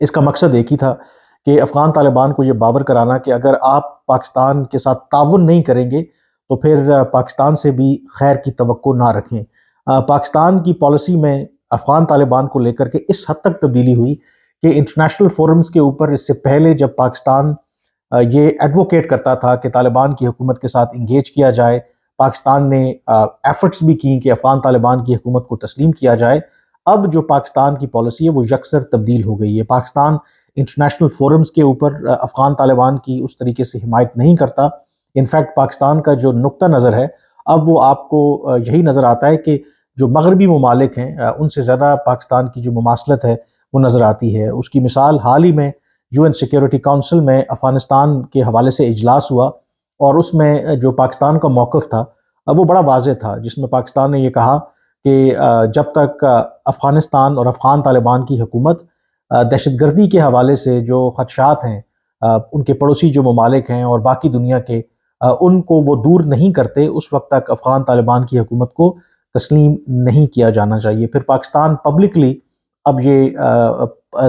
اس کا مقصد ایک ہی تھا کہ افغان طالبان کو یہ باور کرانا کہ اگر آپ پاکستان کے ساتھ تعاون نہیں کریں گے تو پھر پاکستان سے بھی خیر کی توقع نہ رکھیں۔ پاکستان کی پالیسی میں افغان طالبان کو لے کر کے اس حد تک تبدیلی ہوئی کہ انٹرنیشنل فورمز کے اوپر اس سے پہلے جب پاکستان یہ ایڈوکیٹ کرتا تھا کہ طالبان کی حکومت کے ساتھ انگیج کیا جائے، پاکستان نے ایفرٹس بھی کی کہ افغان طالبان کی حکومت کو تسلیم کیا جائے۔ اب جو پاکستان کی پالیسی ہے وہ یکسر تبدیل ہو گئی ہے۔ پاکستان انٹرنیشنل فورمز کے اوپر افغان طالبان کی اس طریقے سے حمایت نہیں کرتا۔ انفیکٹ پاکستان کا جو نقطہ نظر ہے اب وہ آپ کو یہی نظر آتا ہے کہ جو مغربی ممالک ہیں ان سے زیادہ پاکستان کی جو مماثلت ہے وہ نظر آتی ہے۔ اس کی مثال حال ہی میں UN سیکیورٹی کونسل میں افغانستان کے حوالے سے اجلاس ہوا، اور اس میں جو پاکستان کا موقف تھا وہ بڑا واضح تھا، جس میں پاکستان نے یہ کہا کہ جب تک افغانستان اور افغان طالبان کی حکومت دہشت گردی کے حوالے سے جو خدشات ہیں ان کے پڑوسی جو ممالک ہیں اور باقی دنیا کے ان کو وہ دور نہیں کرتے، اس وقت تک افغان طالبان کی حکومت کو تسلیم نہیں کیا جانا چاہیے۔ پھر پاکستان پبلکلی اب یہ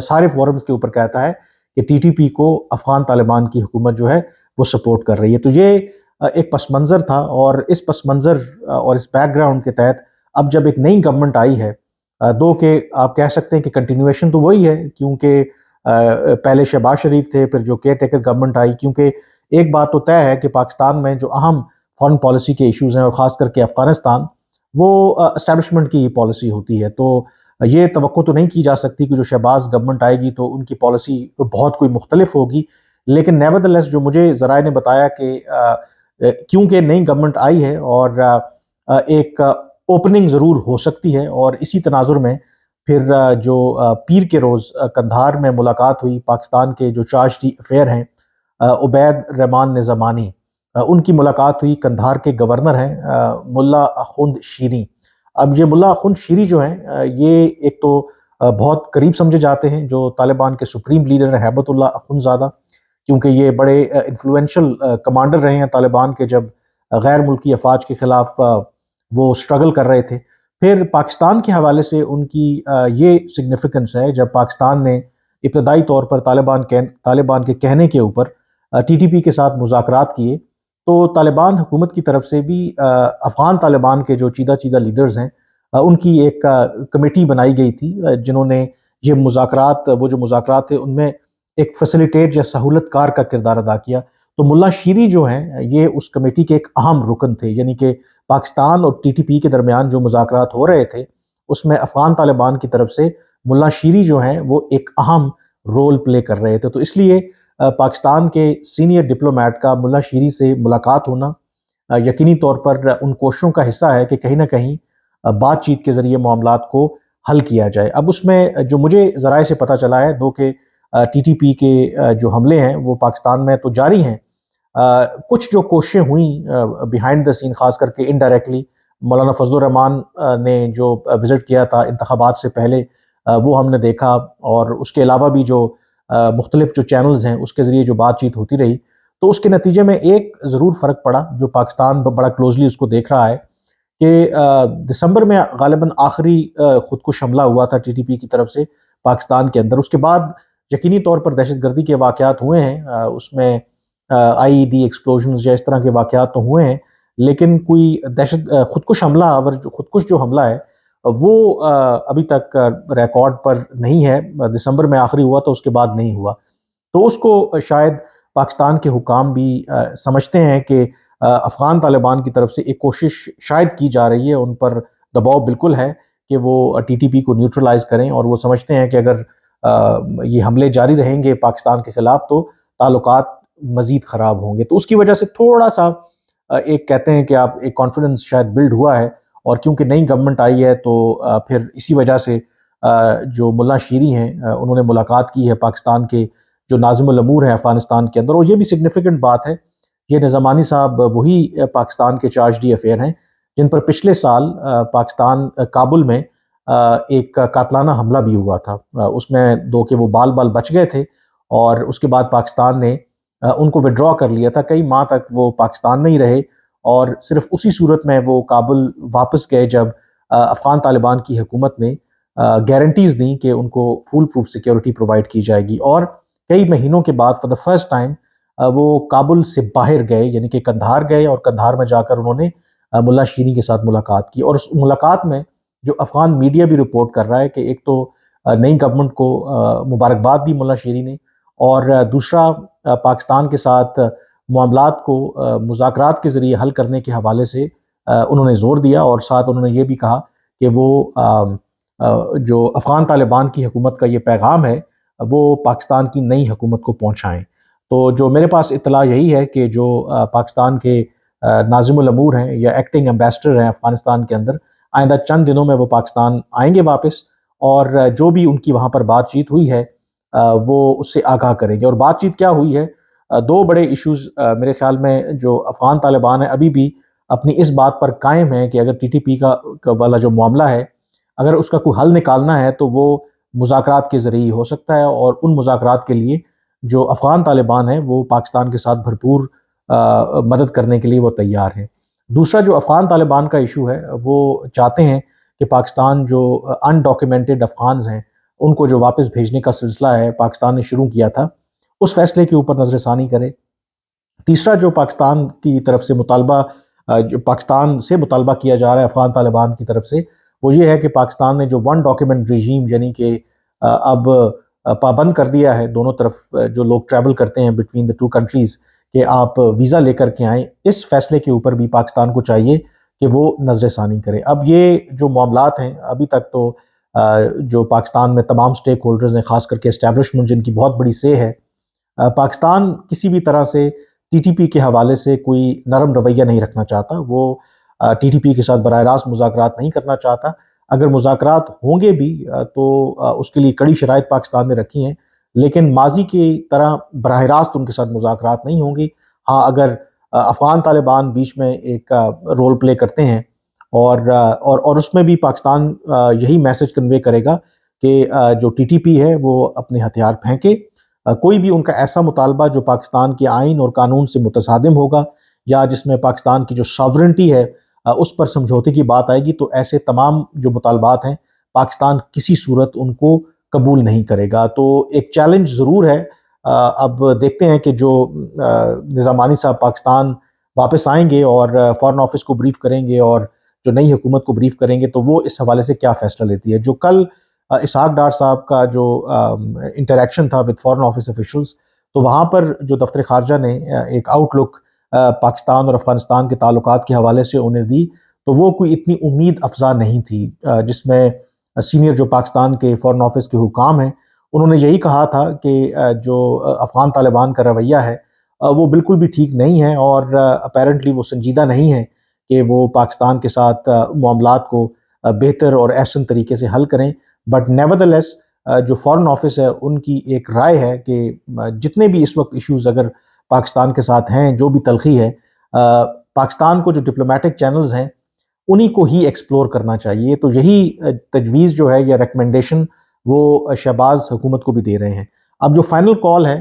سارے فورمز کے اوپر کہتا ہے کہ TTP کو افغان طالبان کی حکومت جو ہے وہ سپورٹ کر رہی ہے۔ تو یہ ایک پس منظر تھا، اور اس پس منظر اور اس بیک گراؤنڈ کے تحت اب جب ایک نئی گورنمنٹ آئی ہے، دو کہ آپ کہہ سکتے ہیں کہ کنٹینیویشن تو وہی ہے، کیونکہ پہلے شہباز شریف تھے، پھر جو کیئر ٹیکر گورنمنٹ آئی، کیونکہ ایک بات تو طے ہے کہ پاکستان میں جو اہم فارن پالیسی کے ایشوز ہیں اور خاص کر کے افغانستان، وہ اسٹیبلشمنٹ کی پالیسی ہوتی ہے۔ تو یہ توقع تو نہیں کی جا سکتی کہ جو شہباز گورنمنٹ آئے گی تو ان کی پالیسی بہت کوئی مختلف ہوگی، لیکن نیورتھلیس جو مجھے ذرائع نے بتایا کہ کیونکہ نئی گورنمنٹ آئی ہے اور ایک اوپننگ ضرور ہو سکتی ہے، اور اسی تناظر میں پھر جو پیر کے روز قندھار میں ملاقات ہوئی پاکستان کے جو چارج ڈی افیئر ہیں عبید رحمان نظامانی، ان کی ملاقات ہوئی قندھار کے گورنر ہیں ملا اخوند شیری۔ اب یہ ملا اخوند شیری جو ہیں یہ ایک تو بہت قریب سمجھے جاتے ہیں جو طالبان کے سپریم لیڈر ہیں ہیبت اللہ اخوند زادہ، کیونکہ یہ بڑے انفلوئنشل کمانڈر رہے ہیں طالبان کے جب غیر ملکی افواج کے خلاف وہ سٹرگل کر رہے تھے۔ پھر پاکستان کے حوالے سے ان کی یہ سگنیفیکنس ہے، جب پاکستان نے ابتدائی طور پر طالبان کے کہنے کے اوپر TTP کے ساتھ مذاکرات کیے، تو طالبان حکومت کی طرف سے بھی افغان طالبان کے جو چیدہ لیڈرز ہیں ان کی ایک کمیٹی بنائی گئی تھی، جنہوں نے یہ وہ جو مذاکرات تھے ان میں ایک فیسیلیٹیٹ یا سہولت کار کا کردار ادا کیا۔ تو ملا شیری جو ہیں یہ اس کمیٹی کے ایک اہم رکن تھے، یعنی کہ پاکستان اور TTP کے درمیان جو مذاکرات ہو رہے تھے اس میں افغان طالبان کی طرف سے ملا شیری جو ہیں وہ ایک اہم رول پلے کر رہے تھے۔ تو اس لیے پاکستان کے سینئر ڈپلومیٹ کا ملا شیری سے ملاقات ہونا یقینی طور پر ان کوششوں کا حصہ ہے کہ کہیں نہ کہیں بات چیت کے ذریعے معاملات کو حل کیا جائے۔ اب اس میں جو مجھے ذرائع سے پتہ چلا ہے کہ TTP کے جو حملے ہیں وہ پاکستان میں تو جاری ہیں، کچھ جو کوششیں ہوئیں بیہائنڈ دا سین، خاص کر کے انڈائریکٹلی مولانا فضل الرحمان نے جو وزٹ کیا تھا انتخابات سے پہلے وہ ہم نے دیکھا، اور اس کے علاوہ بھی جو مختلف جو چینلز ہیں اس کے ذریعے جو بات چیت ہوتی رہی، تو اس کے نتیجے میں ایک ضرور فرق پڑا جو پاکستان بڑا کلوزلی اس کو دیکھ رہا ہے کہ دسمبر میں غالباً آخری خودکش حملہ ہوا تھا TTP کی طرف سے پاکستان کے اندر۔ اس کے بعد یقینی طور پر دہشت گردی کے واقعات ہوئے ہیں، اس میں IED ایکسپلوژنز یا اس طرح کے واقعات تو ہوئے ہیں، لیکن کوئی خودکش حملہ ہے وہ ابھی تک ریکارڈ پر نہیں ہے۔ دسمبر میں آخری ہوا تو اس کے بعد نہیں ہوا، تو اس کو شاید پاکستان کے حکام بھی سمجھتے ہیں کہ افغان طالبان کی طرف سے ایک کوشش شاید کی جا رہی ہے، ان پر دباؤ بالکل ہے کہ وہ TTP کو نیوٹرلائز کریں، اور وہ سمجھتے ہیں کہ اگر یہ حملے جاری رہیں گے پاکستان کے خلاف تو تعلقات مزید خراب ہوں گے۔ تو اس کی وجہ سے تھوڑا سا ایک کہتے ہیں کہ آپ ایک کانفیڈنس شاید بلڈ ہوا ہے، اور کیونکہ نئی گورنمنٹ آئی ہے تو پھر اسی وجہ سے جو ملا شیری ہیں انہوں نے ملاقات کی ہے پاکستان کے جو ناظم الامور ہیں افغانستان کے اندر۔ اور یہ بھی سگنیفیکنٹ بات ہے، یہ نظامانی صاحب وہی پاکستان کے چارج ڈی افیئر ہیں جن پر پچھلے سال پاکستان کابل میں ایک قاتلانہ حملہ بھی ہوا تھا، اس میں دو کہ وہ بال بچ گئے تھے، اور اس کے بعد پاکستان نے ان کو وڈرا کر لیا تھا۔ کئی ماہ تک وہ پاکستان میں ہی رہے، اور صرف اسی صورت میں وہ کابل واپس گئے جب افغان طالبان کی حکومت نے گارنٹیز دیں کہ ان کو فول پروف سیکیورٹی پرووائڈ کی جائے گی، اور کئی مہینوں کے بعد فار دا فرسٹ ٹائم وہ کابل سے باہر گئے، یعنی کہ قندھار گئے، اور قندھار میں جا کر انہوں نے ملا شیریں کے ساتھ ملاقات کی۔ اور اس ملاقات میں جو افغان میڈیا بھی رپورٹ کر رہا ہے کہ ایک تو نئی گورنمنٹ کو مبارکباد دی ملا شیریں نے، اور دوسرا پاکستان کے ساتھ معاملات کو مذاکرات کے ذریعے حل کرنے کے حوالے سے انہوں نے زور دیا، اور ساتھ انہوں نے یہ بھی کہا کہ وہ جو افغان طالبان کی حکومت کا یہ پیغام ہے وہ پاکستان کی نئی حکومت کو پہنچائیں۔ تو جو میرے پاس اطلاع یہی ہے کہ جو پاکستان کے ناظم الامور ہیں یا ایکٹنگ ایمبیسڈر ہیں افغانستان کے اندر، آئندہ چند دنوں میں وہ پاکستان آئیں گے واپس، اور جو بھی ان کی وہاں پر بات چیت ہوئی ہے وہ اس سے آگاہ کریں گے۔ اور بات چیت کیا ہوئی ہے؟ دو بڑے ایشوز میرے خیال میں جو افغان طالبان ہیں ابھی بھی اپنی اس بات پر قائم ہیں کہ اگر ٹی ٹی پی کا والا جو معاملہ ہے، اگر اس کا کوئی حل نکالنا ہے تو وہ مذاکرات کے ذریعے ہو سکتا ہے، اور ان مذاکرات کے لیے جو افغان طالبان ہیں وہ پاکستان کے ساتھ بھرپور مدد کرنے کے لیے وہ تیار ہیں۔ دوسرا جو افغان طالبان کا ایشو ہے، وہ چاہتے ہیں کہ پاکستان جو انڈاکیومنٹڈ افغانز ہیں ان کو جو واپس بھیجنے کا سلسلہ ہے پاکستان نے شروع کیا تھا، اس فیصلے کے اوپر نظر ثانی کرے۔ تیسرا جو پاکستان کی طرف سے مطالبہ جو پاکستان سے مطالبہ کیا جا رہا ہے افغان طالبان کی طرف سے، وہ یہ ہے کہ پاکستان نے جو ون ڈاکیومنٹ ریجیم، یعنی کہ اب پابند کر دیا ہے دونوں طرف جو لوگ ٹریول کرتے ہیں بٹوین دا ٹو کنٹریز کہ آپ ویزا لے کر کے آئیں، اس فیصلے کے اوپر بھی پاکستان کو چاہیے کہ وہ نظر ثانی کرے۔ اب یہ جو معاملات ہیں ابھی تک تو جو پاکستان میں تمام سٹیک ہولڈرز ہیں، خاص کر کے اسٹیبلشمنٹ جن کی بہت بڑی سے ہے، پاکستان کسی بھی طرح سے ٹی ٹی پی کے حوالے سے کوئی نرم رویہ نہیں رکھنا چاہتا، وہ ٹی ٹی پی کے ساتھ براہ راست مذاکرات نہیں کرنا چاہتا۔ اگر مذاکرات ہوں گے بھی تو اس کے لیے کڑی شرائط پاکستان نے رکھی ہیں، لیکن ماضی کی طرح براہ راست ان کے ساتھ مذاکرات نہیں ہوں گی۔ ہاں، اگر افغان طالبان بیچ میں ایک رول پلے کرتے ہیں، اور اس میں بھی پاکستان یہی میسج کنوے کرے گا کہ جو ٹی ٹی پی ہے وہ اپنے ہتھیار پھینکے، کوئی بھی ان کا ایسا مطالبہ جو پاکستان کے آئین اور قانون سے متصادم ہوگا یا جس میں پاکستان کی جو ساورنٹی ہے اس پر سمجھوتے کی بات آئے گی، تو ایسے تمام جو مطالبات ہیں پاکستان کسی صورت ان کو قبول نہیں کرے گا۔ تو ایک چیلنج ضرور ہے۔ اب دیکھتے ہیں کہ جو نظامانی صاحب پاکستان واپس آئیں گے اور فارن آفس کو بریف کریں گے اور جو نئی حکومت کو بریف کریں گے، تو وہ اس حوالے سے کیا فیصلہ لیتی ہے۔ جو کل اسحاق ڈار صاحب کا جو انٹریکشن تھا وتھ فارن آفس آفیشلز، تو وہاں پر جو دفتر خارجہ نے ایک آؤٹ لک پاکستان اور افغانستان کے تعلقات کے حوالے سے انہیں دی، تو وہ کوئی اتنی امید افزا نہیں تھی، جس میں سینئر جو پاکستان کے فارن آفس کے حکام ہیں انہوں نے یہی کہا تھا کہ جو افغان طالبان کا رویہ ہے وہ بالکل بھی ٹھیک نہیں ہے، اور اپیرنٹلی وہ سنجیدہ نہیں ہے کہ وہ پاکستان کے ساتھ معاملات کو بہتر اور احسن طریقے سے حل کریں۔ بٹ نیوردلیس جو فارن آفس ہے ان کی ایک رائے ہے کہ جتنے بھی اس وقت ایشوز اگر پاکستان کے ساتھ ہیں، جو بھی تلخی ہے، پاکستان کو جو ڈپلومیٹک چینلز ہیں انہی کو ہی ایکسپلور کرنا چاہیے۔ تو یہی تجویز جو ہے یا ریکمنڈیشن وہ شہباز حکومت کو بھی دے رہے ہیں۔ اب جو فائنل کال ہے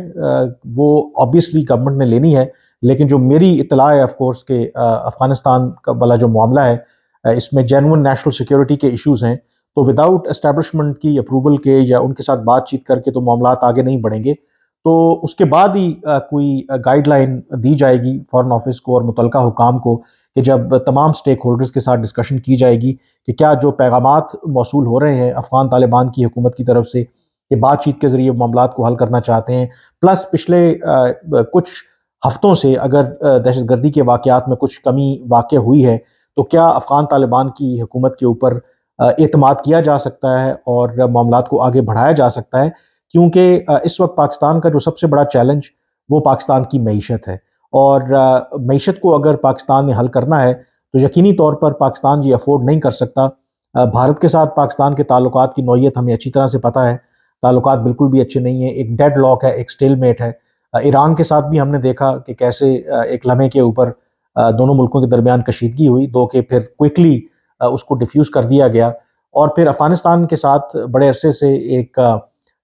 وہ آبویسلی گورنمنٹ نے لینی ہے، لیکن جو میری اطلاع ہے آف کورس کہ افغانستان کا والا جو معاملہ ہے اس میں جینوئن نیشنل سیکیورٹی کے ایشوز ہیں، تو وداؤٹ اسٹیبلشمنٹ کی اپروول کے یا ان کے ساتھ بات چیت کر کے تو معاملات آگے نہیں بڑھیں گے۔ تو اس کے بعد ہی کوئی گائیڈ لائن دی جائے گی فارن آفس کو اور متعلقہ حکام کو، کہ جب تمام سٹیک ہولڈرز کے ساتھ ڈسکشن کی جائے گی کہ کیا جو پیغامات موصول ہو رہے ہیں افغان طالبان کی حکومت کی طرف سے کہ بات چیت کے ذریعے معاملات کو حل کرنا چاہتے ہیں، پلس پچھلے کچھ ہفتوں سے اگر دہشت گردی کے واقعات میں کچھ کمی واقع ہوئی ہے، تو کیا افغان طالبان کی حکومت کے اوپر اعتماد کیا جا سکتا ہے اور معاملات کو آگے بڑھایا جا سکتا ہے، کیونکہ اس وقت پاکستان کا جو سب سے بڑا چیلنج وہ پاکستان کی معیشت ہے، اور معیشت کو اگر پاکستان نے حل کرنا ہے تو یقینی طور پر پاکستان یہ افورڈ نہیں کر سکتا۔ بھارت کے ساتھ پاکستان کے تعلقات کی نوعیت ہمیں اچھی طرح سے پتہ ہے، تعلقات بالکل بھی اچھے نہیں ہیں، ایک ڈیڈ لاک ہے، ایک سٹیل میٹ ہے۔ ایران کے ساتھ بھی ہم نے دیکھا کہ کیسے ایک لمحے کے اوپر دونوں ملکوں کے درمیان کشیدگی ہوئی، دو کہ پھر کوئکلی اس کو ڈیفیوز کر دیا گیا، اور پھر افغانستان کے ساتھ بڑے عرصے سے ایک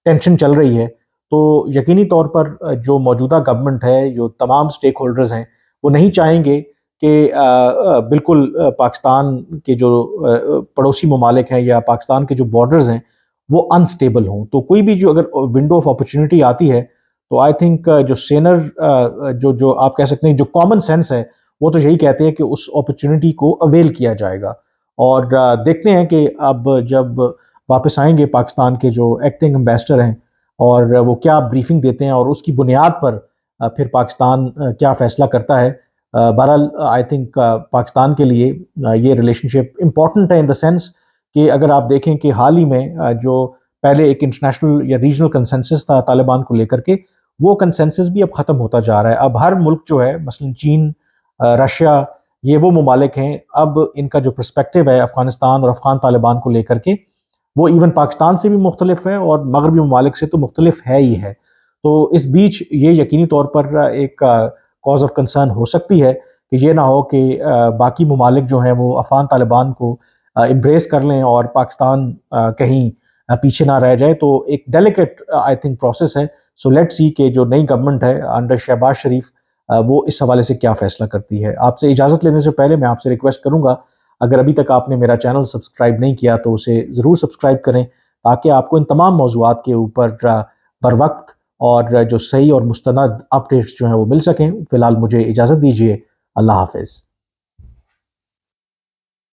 ٹینشن چل رہی ہے۔ تو یقینی طور پر جو موجودہ گورنمنٹ ہے، جو تمام سٹیک ہولڈرز ہیں، وہ نہیں چاہیں گے کہ بالکل پاکستان کے جو پڑوسی ممالک ہیں یا پاکستان کے جو بارڈرز ہیں وہ انسٹیبل ہوں. تو کوئی بھی جو اگر ونڈو آف اپرچونٹی آتی ہے تو آئی تھنک جو سینر جو آپ کہہ سکتے ہیں جو کامن سینس ہے وہ تو یہی کہتے ہیں کہ اس اپرچونٹی کو اویل کیا جائے گا. اور دیکھتے ہیں کہ اب جب واپس آئیں گے پاکستان کے جو ایکٹنگ امبیسڈر ہیں اور وہ کیا بریفنگ دیتے ہیں اور اس کی بنیاد پر پھر پاکستان کیا فیصلہ کرتا ہے. بہرحال آئی تھنک پاکستان کے لیے یہ ریلیشن شپ امپورٹنٹ ہے ان دا سینس کہ اگر آپ دیکھیں کہ حال ہی میں جو پہلے ایک انٹرنیشنل یا ریجنل کنسنسس تھا طالبان کو لے کر کے وہ کنسنسس بھی اب ختم ہوتا جا رہا ہے. اب ہر ملک جو ہے مثلا چین، رشیا، یہ وہ ممالک ہیں اب ان کا جو پرسپیکٹو ہے افغانستان اور افغان طالبان کو لے کر کے وہ ایون پاکستان سے بھی مختلف ہے اور مغربی ممالک سے تو مختلف ہے ہی ہے. تو اس بیچ یہ یقینی طور پر ایک کاز آف کنسرن ہو سکتی ہے کہ یہ نہ ہو کہ باقی ممالک جو ہیں وہ افغان طالبان کو امبریس کر لیں اور پاکستان کہیں پیچھے نہ رہ جائے. تو ایک ڈیلیکیٹ آئی تھنک پروسیس ہے. سو لیٹ سی کہ جو نئی گورنمنٹ ہے انڈر شہباز شریف وہ اس حوالے سے کیا فیصلہ کرتی ہے. آپ سے اجازت لینے سے پہلے میں آپ سے ریکویسٹ کروں گا اگر ابھی تک آپ نے میرا چینل سبسکرائب نہیں کیا تو اسے ضرور سبسکرائب کریں تاکہ آپ کو ان تمام موضوعات کے اوپر بر وقت اور جو صحیح اور مستند اپڈیٹس جو ہیں وہ مل سکیں. فی الحال مجھے اجازت دیجیے. اللہ حافظ.